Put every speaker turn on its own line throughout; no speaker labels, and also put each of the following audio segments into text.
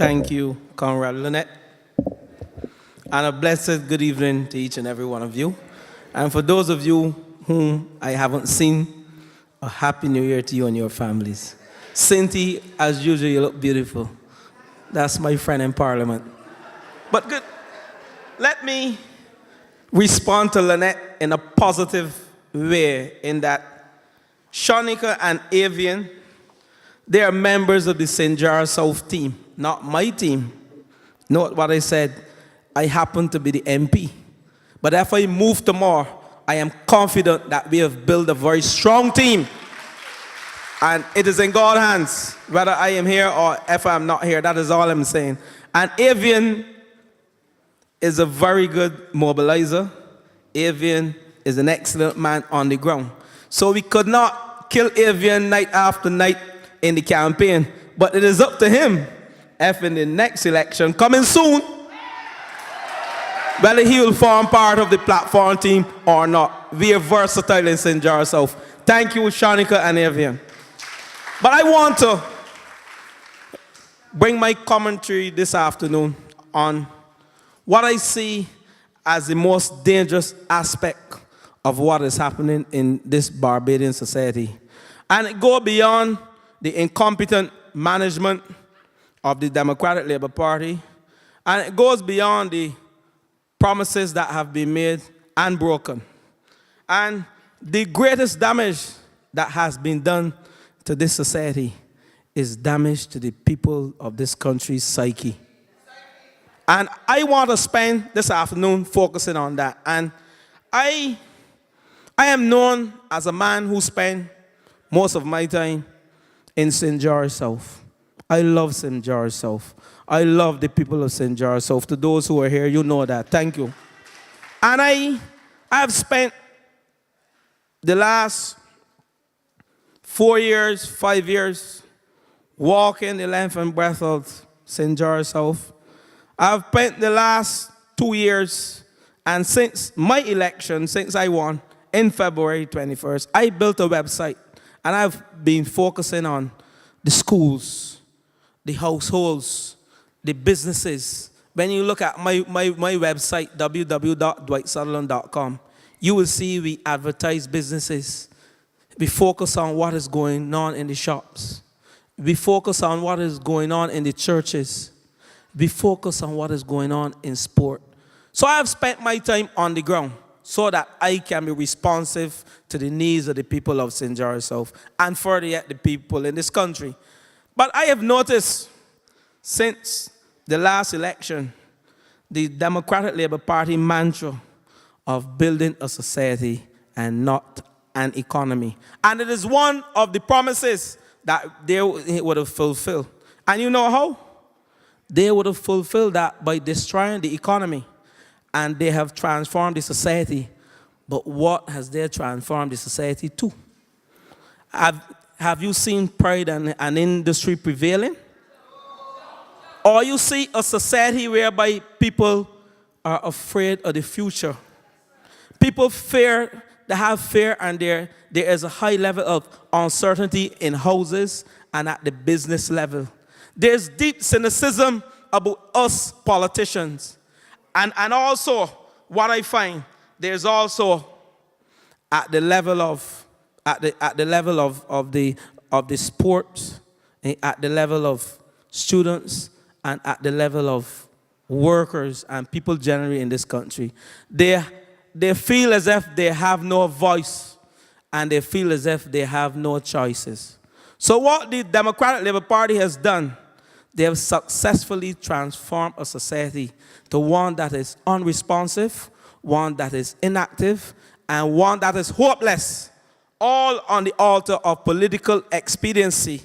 Thank you, Conrad Lynette. And a blessed good evening to each and every one of you. And for those of you whom I haven't seen, a happy new year to you and your families. Cynthia, as usual, you look beautiful. That's my friend in Parliament. But good, let me respond to Lynette in a positive way in that Shanika and Avian, they are members of the St. George South team, not my team. Note what I said. I happen to be the MP. But if I move tomorrow, I am confident that we have built a very strong team. And it is in God's hands, whether I am here or if I'm not here. That is all I'm saying. And Avian is a very good mobilizer. Avian is an excellent man on the ground. So we could not kill Avian night after night in the campaign. But it is up to him if in the next election, coming soon, whether he will form part of the platform team or not. We are versatile in St. George South. Thank you, Shanika and Avian. But I want to bring my commentary this afternoon on what I see as the most dangerous aspect of what is happening in this Barbadian society. And it goes beyond the incompetent management of the Democratic Labour Party, and it goes beyond the promises that have been made and broken. And the greatest damage that has been done to this society is damage to the people of this country's psyche. And I want to spend this afternoon focusing on that. And I am known as a man who spent most of my time in St. George South. I love St. George South. I love the people of St. George South. To those who are here, you know that. Thank you. And I have spent the last 4 years, 5 years, walking the length and breadth of St. George South. I've spent the last 2 years, and since my election, since I won in February 21st, I built a website, and I've been focusing on the schools, the households, the businesses. When you look at my website, www.dwightsutherland.com, you will see we advertise businesses. We focus on what is going on in the shops. We focus on what is going on in the churches. We focus on what is going on in sport. So I have spent my time on the ground so that I can be responsive to the needs of the people of St. George South and further yet the people in this country. But I have noticed since the last election, the Democratic Labour Party mantra of building a society and not an economy. And it is one of the promises that they would have fulfilled. And you know how? They would have fulfilled that by destroying the economy. And they have transformed the society. But what has they transformed the society to? Have you seen pride and an industry prevailing? Or you see a society whereby people are afraid of the future. People fear, they have fear, and there is a high level of uncertainty in houses and at the business level. There's deep cynicism about us politicians. And also, what I find, there's also at the level of the sports, at the level of students, and at the level of workers and people generally in this country. They feel as if they have no voice, and they feel as if they have no choices. So what the Democratic Labour Party has done, they have successfully transformed a society to one that is unresponsive, one that is inactive, and one that is hopeless, all on the altar of political expediency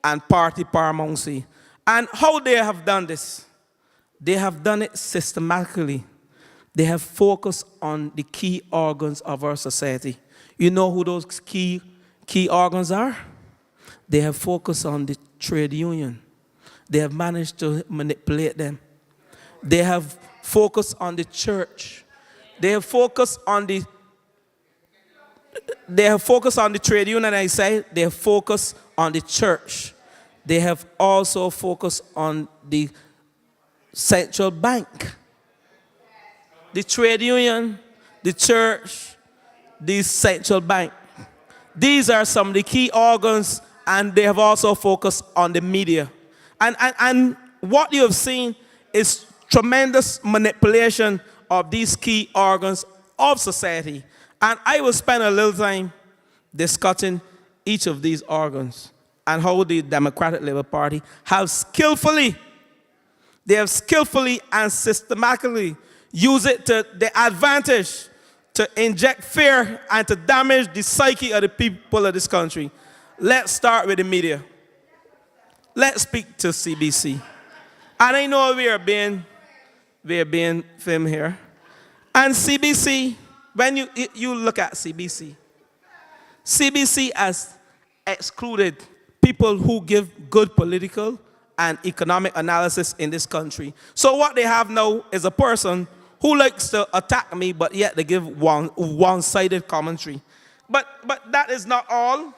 and party paramountcy. And how they have done this? They have done it systematically. They have focused on the key organs of our society. You know who those key organs are? They have focused on the trade union. They have managed to manipulate them. They have focused on the church. They have focused on the trade union, I say. They have focused on the church. they have also focused on the central bank, the trade union, the church, the central bank. These are some of the key organs, and they have also focused on the media. And what you have seen is tremendous manipulation of these key organs of society. And I will spend a little time discussing each of these organs and how the Democratic Labour Party have skillfully and systematically used it to their advantage to inject fear and to damage the psyche of the people of this country. Let's start with the media. Let's speak to CBC. And I know we are being filmed here. And CBC, when you look at CBC has excluded people who give good political and economic analysis in this country. So what they have now is a person who likes to attack me, but yet they give one-sided commentary. But that is not all.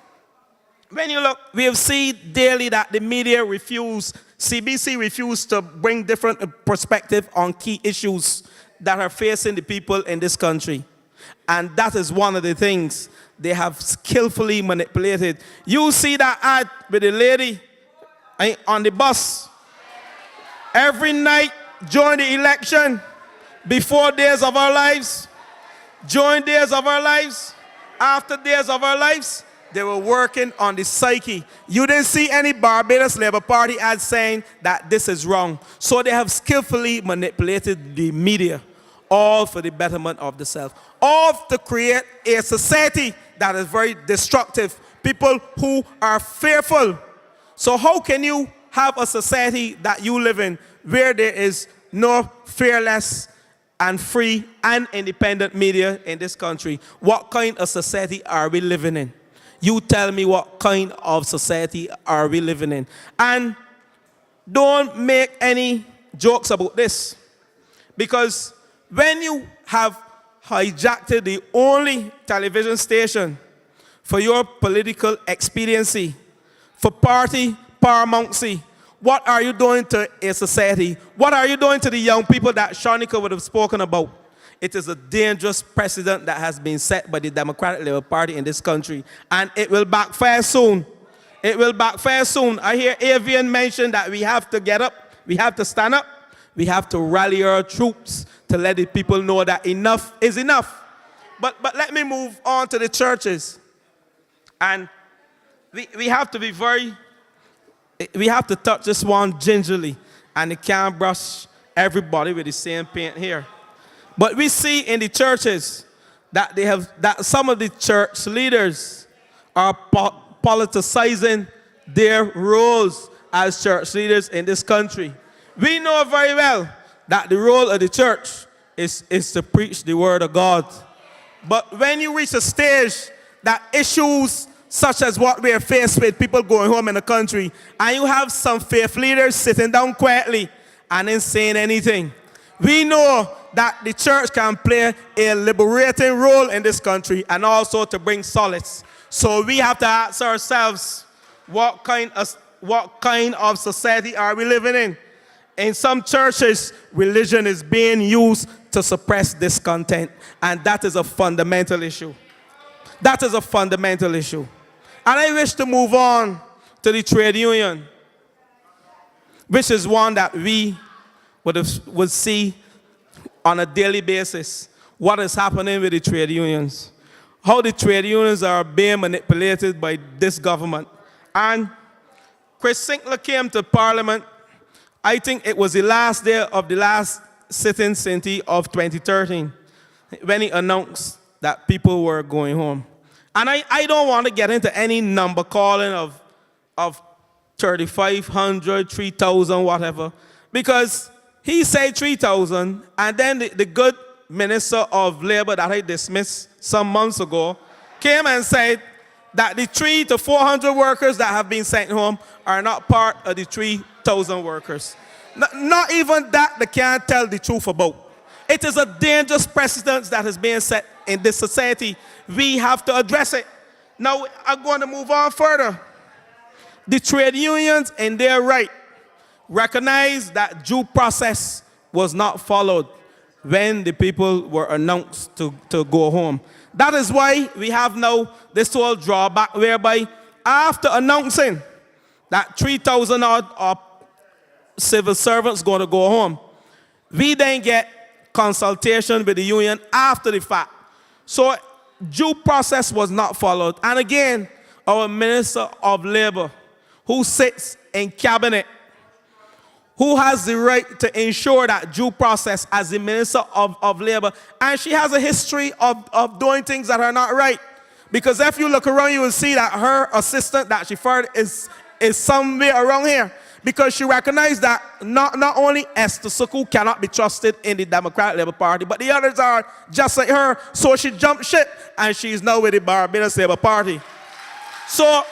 When you look, we have seen daily that the media CBC refused to bring different perspective on key issues that are facing the people in this country. And that is one of the things they have skillfully manipulated. You see that ad with the lady on the bus. Every night during the election, before days of our lives, during days of our lives, after days of our lives, they were working on the psyche. You didn't see any Barbados Labour Party ads saying that this is wrong. So they have skillfully manipulated the media, all for the betterment of the self, all to create a society that is very destructive, people who are fearful. So how can you have a society that you live in where there is no fearless and free and independent media in this country? What kind of society are we living in? You tell me, what kind of society are we living in? And don't make any jokes about this, because when you have hijacked the only television station for your political expediency, for party paramountcy, what are you doing to a society? What are you doing to the young people that Shanika would have spoken about? It is a dangerous precedent that has been set by the Democratic Labour Party in this country, and it will backfire soon. It will backfire soon. I hear Avian mention that we have to get up, we have to stand up, we have to rally our troops to let the people know that enough is enough. But let me move on to the churches. And we have to be we have to touch this one gingerly, and you can't brush everybody with the same paint here. But we see in the churches that that some of the church leaders are politicizing their roles as church leaders in this country. We know very well that the role of the church is to preach the word of God. But when you reach a stage that issues such as what we are faced with, people going home in the country, and you have some faith leaders sitting down quietly and ain't saying anything, we know that the church can play a liberating role in this country and also to bring solace. So we have to ask ourselves, what kind of society are we living in? In some churches, religion is being used to suppress discontent, and that is a fundamental issue. That is a fundamental issue. And I wish to move on to the trade union, which is one that we would see on a daily basis. What is happening with the trade unions? How the trade unions are being manipulated by this government. And Chris Sinkler came to Parliament, I think it was the last day of the last sitting Sinti of 2013, when he announced that people were going home. And I don't want to get into any number calling of 3,500, 3,000, whatever, because he said 3,000, and then the good minister of labor that I dismissed some months ago came and said that the 300 to 400 workers that have been sent home are not part of the 3,000 workers. Not even that they can't tell the truth about. It is a dangerous precedent that is being set in this society. We have to address it. Now, I'm going to move on further. The trade unions, in their right, recognize that due process was not followed when the people were announced to go home. That is why we have now this whole drawback whereby after announcing that 3,000 odd civil servants going to go home, we then get consultation with the union after the fact. So due process was not followed. And again, our Minister of Labor, who sits in cabinet, who has the right to ensure that due process as the Minister of Labor, and she has a history of doing things that are not right. Because if you look around, you will see that her assistant that she fired is somewhere around here. Because she recognized that not only Esther Suku cannot be trusted in the Democratic Labour Party, but the others are just like her. So she jumped ship, and she's now with the Barbados Labour Party. So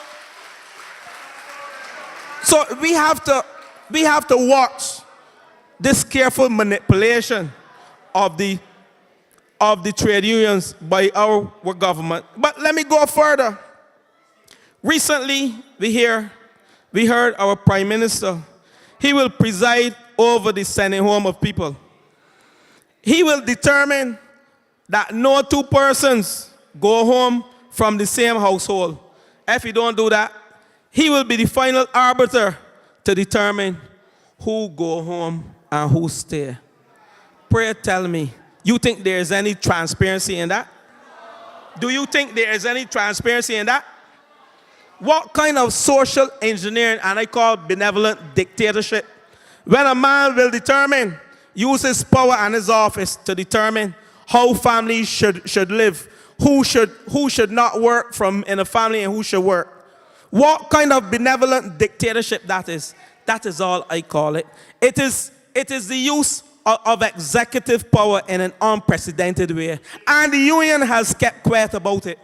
we have to watch this careful manipulation of the trade unions by our government. But let me go further. Recently, we heard our Prime Minister, he will preside over the sending home of people. He will determine that no two persons go home from the same household. If he don't do that, he will be the final arbiter to determine who go home and who stay. Pray tell me, you think there is any transparency in that? Do you think there is any transparency in that? What kind of social engineering, and I call benevolent dictatorship, when a man will determine, use his power and his office to determine how families should live, who should not work from in a family and who should work. What kind of benevolent dictatorship that is? That is all I call it. It is the use of executive power in an unprecedented way. And the union has kept quiet about it.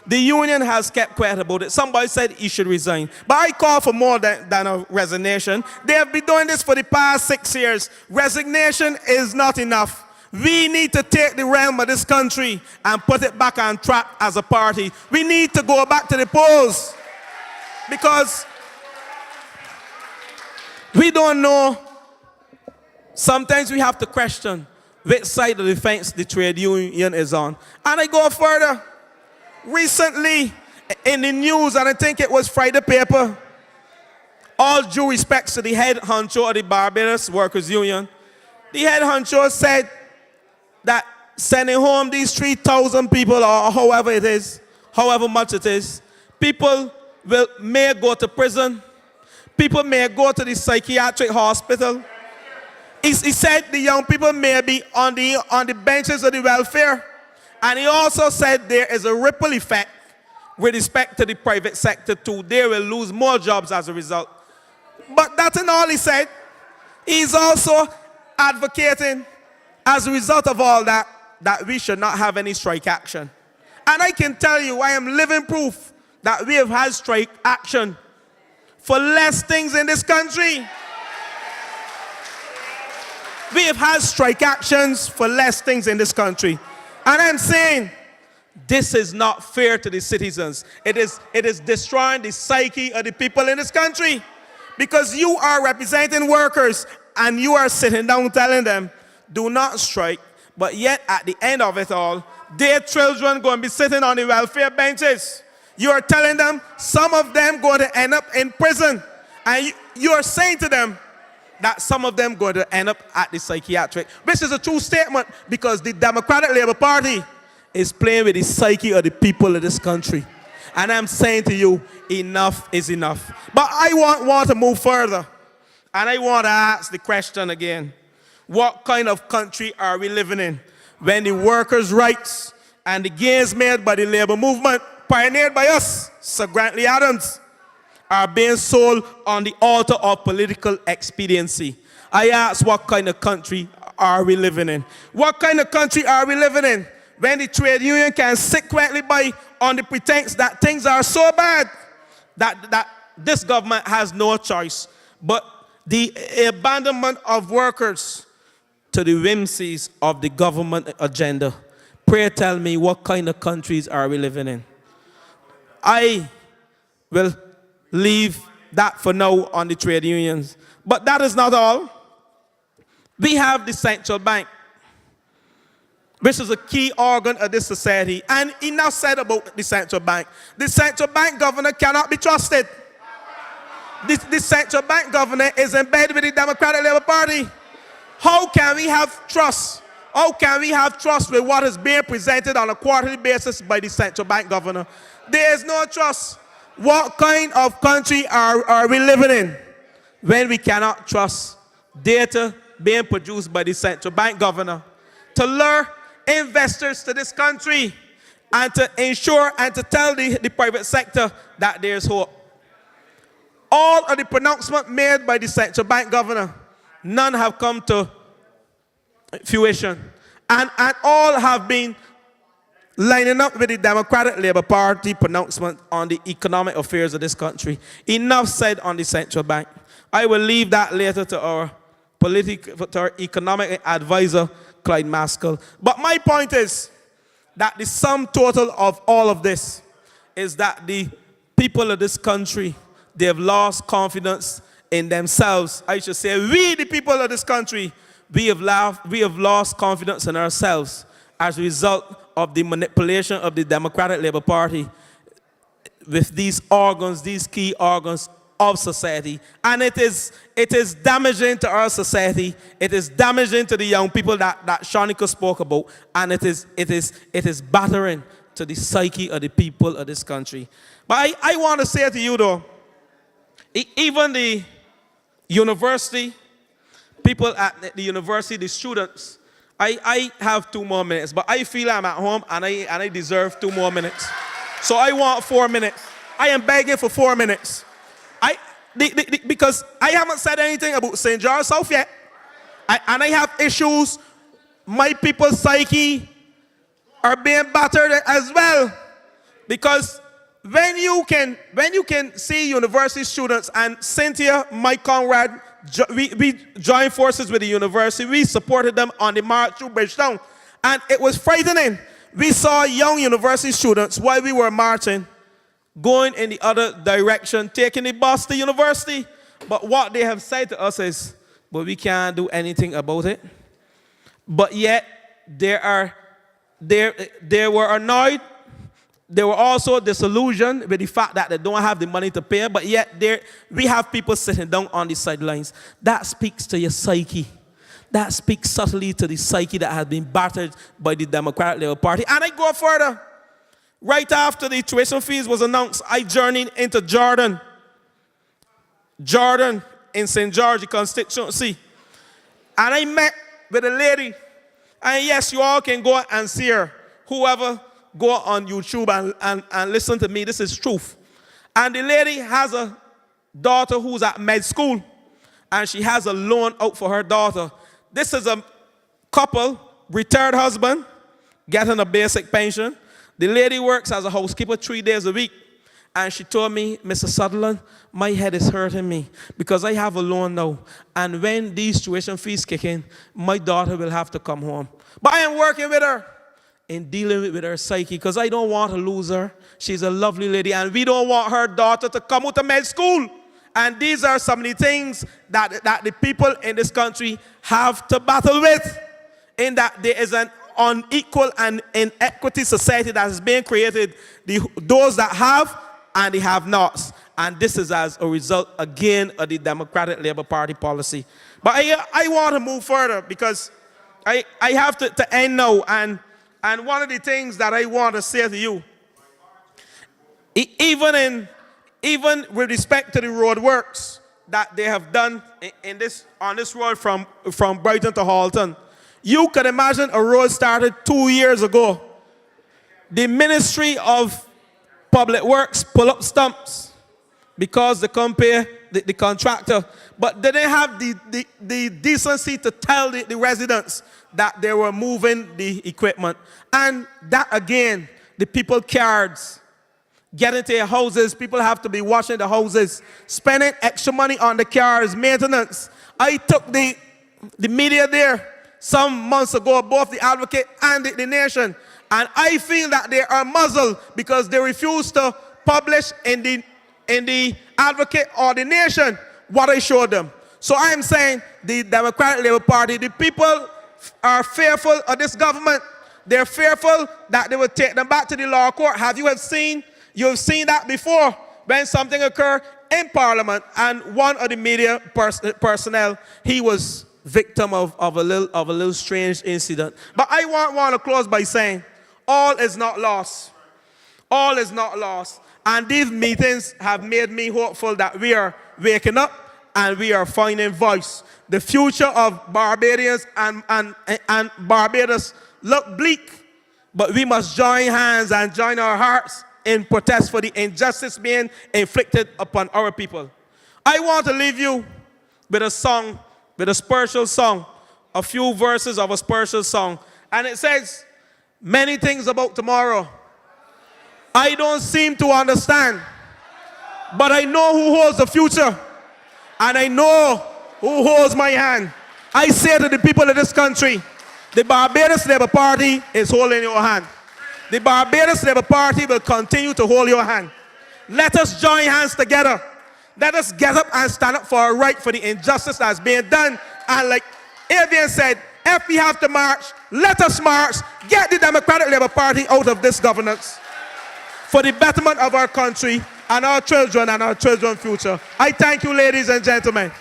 The union has kept quiet about it. Somebody said he should resign. But I call for more than a resignation. They have been doing this for the past 6 years. Resignation is not enough. We need to take the realm of this country and put it back on track as a party. We need to go back to the polls. Because we don't know. Sometimes we have to question which side of the fence the trade union is on. And I go further. Recently, in the news, and I think it was Friday paper, all due respects to the head honcho of the Barbados Workers Union, the head honcho said that sending home these 3,000 people, or however it is, however much it is, people may go to prison, people may go to the psychiatric hospital. He said the young people may be on the benches of the welfare. And he also said there is a ripple effect with respect to the private sector too. They will lose more jobs as a result. But that's not all he said. He's also advocating, as a result of all that we should not have any strike action. And I can tell you, I am living proof that we have had strike action for less things in this country. We have had strike actions for less things in this country. And I'm saying, this is not fair to the citizens. It is destroying the psyche of the people in this country. Because you are representing workers, and you are sitting down telling them, do not strike. But yet, at the end of it all, their children going to be sitting on the welfare benches. You are telling them, some of them going to end up in prison. And you are saying to them, that some of them going to end up at the psychiatric, which is a true statement, because the Democratic Labour Party is playing with the psyche of the people of this country. And I'm saying to you, enough is enough. But I want to move further, and I want to ask the question again. What kind of country are we living in when the workers' rights and the gains made by the labor movement, pioneered by us, Sir Grantley Adams, are being sold on the altar of political expediency? I ask, what kind of country are we living in? What kind of country are we living in when the trade union can sit quietly by on the pretense that things are so bad that this government has no choice but the abandonment of workers to the whimsies of the government agenda? Pray tell me, what kind of countries are we living in? I will leave that for now on the trade unions. But that is not all. We have the central bank, which is a key organ of this society. And enough said about the central bank. The central bank governor cannot be trusted. The central bank governor is embedded with the Democratic Labour Party. How can we have trust? How can we have trust with what is being presented on a quarterly basis by the central bank governor? There is no trust. What kind of country are we living in when we cannot trust data being produced by the central bank governor to lure investors to this country and to ensure and to tell the private sector that there's hope? All of the pronouncements made by the central bank governor, none have come to fruition. And all have been lining up with the Democratic Labour Party pronouncement on the economic affairs of this country. Enough said on the central bank. I will leave that later to our economic advisor, Clyde Maskell. But my point is that the sum total of all of this is that the people of this country, they have lost confidence in themselves. I should say, we, the people of this country, we have lost confidence in ourselves as a result of the manipulation of the Democratic Labour Party with these organs, these key organs of society. And it is damaging to our society. It is damaging to the young people that Shanika spoke about. And it is battering to the psyche of the people of this country. But I want to say to you though, even the university, people at the university, the students, I have 2 more minutes, but I feel I'm at home and I deserve 2 more minutes. So I want 4 minutes. I am begging for 4 minutes. Because I haven't said anything about St. George South yet. And I have issues. My people's psyche are being battered as well. Because when you can see university students, and Cynthia, my comrade, we joined forces with the university. We supported them on the march through Bridgetown. And it was frightening. We saw young university students while we were marching going in the other direction, taking the bus to university. But what they have said to us is, but we can't do anything about it. But yet, they were annoyed. They were also disillusioned with the fact that they don't have the money to pay, but yet we have people sitting down on the sidelines. That speaks to your psyche. That speaks subtly to the psyche that has been battered by the Democratic Labour Party. And I go further. Right after the tuition fees was announced, I journeyed into Jordan. Jordan in St. George, the constituency. And I met with a lady. And yes, you all can go and see her. Whoever go on YouTube and listen to me. This is truth. And the lady has a daughter who's at med school. And she has a loan out for her daughter. This is a couple, retired husband, getting a basic pension. The lady works as a housekeeper 3 days a week. And she told me, Mr. Sutherland, my head is hurting me because I have a loan now. And when these tuition fees kick in, my daughter will have to come home. But I am working with her in dealing with her psyche because I don't want to lose her. She's a lovely lady, and we don't want her daughter to come out of med school. And these are some of the things that the people in this country have to battle with, in that there is an unequal and inequity society that is being created, those that have and the have-nots. And this is as a result, again, of the Democratic Labour Party policy. But I want to move further because I have to end now. And one of the things that I want to say to you, even with respect to the road works that they have done on this road from Brighton to Halton, you could imagine a road started 2 years ago. The Ministry of Public Works pull up stumps because they couldn't pay the contractor, but they didn't have the decency to tell the residents that they were moving the equipment. And that again, the people cards get into their houses, people have to be washing the houses, spending extra money on the cars, maintenance. I took the media there some months ago, both the Advocate and the Nation, and I feel that they are muzzled because they refuse to publish in the advocate or the nation what I showed them. So I am saying the Democratic Labour Party, the people are fearful of this government. They're fearful that they will take them back to the law court. You've seen that before when something occurred in Parliament and one of the media personnel, he was victim of a little strange incident. But I want to close by saying all is not lost. All is not lost. And these meetings have made me hopeful that we are waking up and we are finding voice. The future of Barbadians and Barbados look bleak, but we must join hands and join our hearts in protest for the injustice being inflicted upon our people. I want to leave you with a song, with a spiritual song, a few verses of a spiritual song. And it says, many things about tomorrow I don't seem to understand, but I know who holds the future, and I know who holds my hand. I say to the people of this country, the Barbados Labour Party is holding your hand. The Barbados Labour Party will continue to hold your hand. Let us join hands together. Let us get up and stand up for our right, for the injustice that's being done. And like Avian said, if we have to march, let us march. Get the Democratic Labour Party out of this governance for the betterment of our country and our children's future. I thank you, ladies and gentlemen.